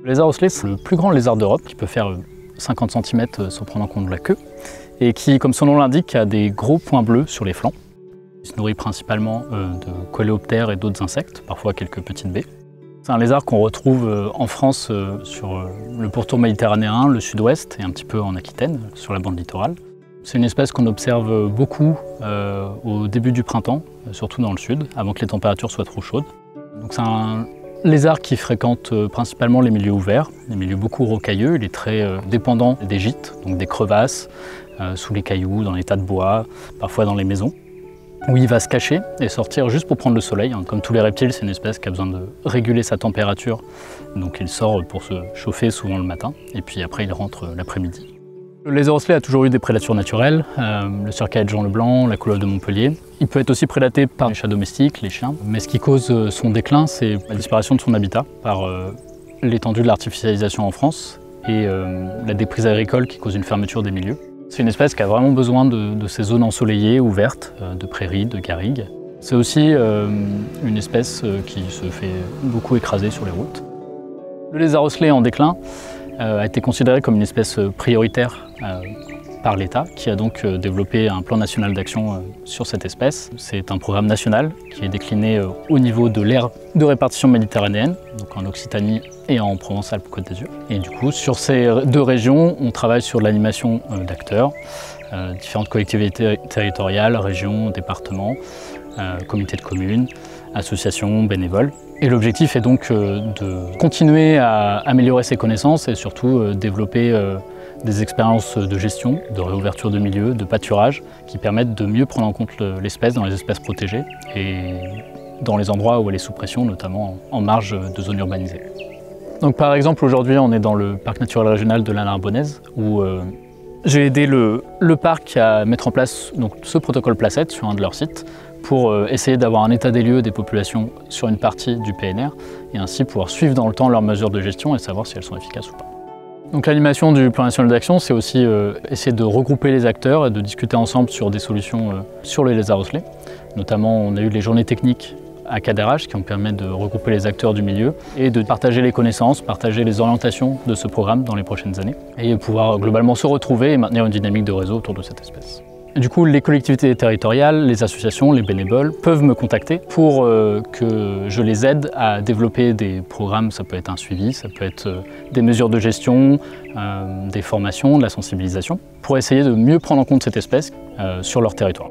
Le lézard osselet, c'est le plus grand lézard d'Europe qui peut faire 50 cm sans prendre en compte la queue et qui, comme son nom l'indique, a des gros points bleus sur les flancs. Il se nourrit principalement de coléoptères et d'autres insectes, parfois quelques petites baies. C'est un lézard qu'on retrouve en France sur le pourtour méditerranéen, le sud-ouest et un petit peu en Aquitaine, sur la bande littorale. C'est une espèce qu'on observe beaucoup au début du printemps, surtout dans le sud, avant que les températures soient trop chaudes. Donc c'est un lézard qui fréquente principalement les milieux ouverts, des milieux beaucoup rocailleux. Il est très dépendant des gîtes, donc des crevasses, sous les cailloux, dans les tas de bois, parfois dans les maisons, où il va se cacher et sortir juste pour prendre le soleil. Comme tous les reptiles, c'est une espèce qui a besoin de réguler sa température, donc il sort pour se chauffer souvent le matin, et puis après il rentre l'après-midi. Le lézard osselet a toujours eu des prédatures naturelles, le cercail de Jean Leblanc, la couleuvre de Montpellier. Il peut être aussi prédaté par les chats domestiques, les chiens, mais ce qui cause son déclin, c'est la disparition de son habitat par l'étendue de l'artificialisation en France et la déprise agricole qui cause une fermeture des milieux. C'est une espèce qui a vraiment besoin de ces zones ensoleillées, ouvertes, de prairies, de garrigues. C'est aussi une espèce qui se fait beaucoup écraser sur les routes. Le lézard osselet en déclin a été considéré comme une espèce prioritaire par l'État, qui a donc développé un plan national d'action sur cette espèce. C'est un programme national qui est décliné au niveau de l'aire de répartition méditerranéenne, donc en Occitanie et en Provence-Alpes-Côte d'Azur. Et du coup, sur ces deux régions, on travaille sur l'animation d'acteurs, différentes collectivités territoriales, régions, départements, comités de communes, associations, bénévoles. Et l'objectif est donc de continuer à améliorer ses connaissances et surtout développer des expériences de gestion, de réouverture de milieux, de pâturage, qui permettent de mieux prendre en compte l'espèce dans les espèces protégées et dans les endroits où elle est sous pression, notamment en marge de zones urbanisées. Donc par exemple, aujourd'hui, on est dans le parc naturel régional de la Narbonnaise, où j'ai aidé le parc à mettre en place donc, ce protocole Placette sur un de leurs sites, pour essayer d'avoir un état des lieux des populations sur une partie du PNR et ainsi pouvoir suivre dans le temps leurs mesures de gestion et savoir si elles sont efficaces ou pas. Donc l'animation du plan national d'action, c'est aussi essayer de regrouper les acteurs et de discuter ensemble sur des solutions sur les lézards osselets. Notamment, on a eu les journées techniques à Cadarache qui ont permis de regrouper les acteurs du milieu et de partager les connaissances, partager les orientations de ce programme dans les prochaines années et pouvoir globalement se retrouver et maintenir une dynamique de réseau autour de cette espèce. Du coup, les collectivités territoriales, les associations, les bénévoles peuvent me contacter pour que je les aide à développer des programmes. Ça peut être un suivi, ça peut être des mesures de gestion, des formations, de la sensibilisation, pour essayer de mieux prendre en compte cette espèce sur leur territoire.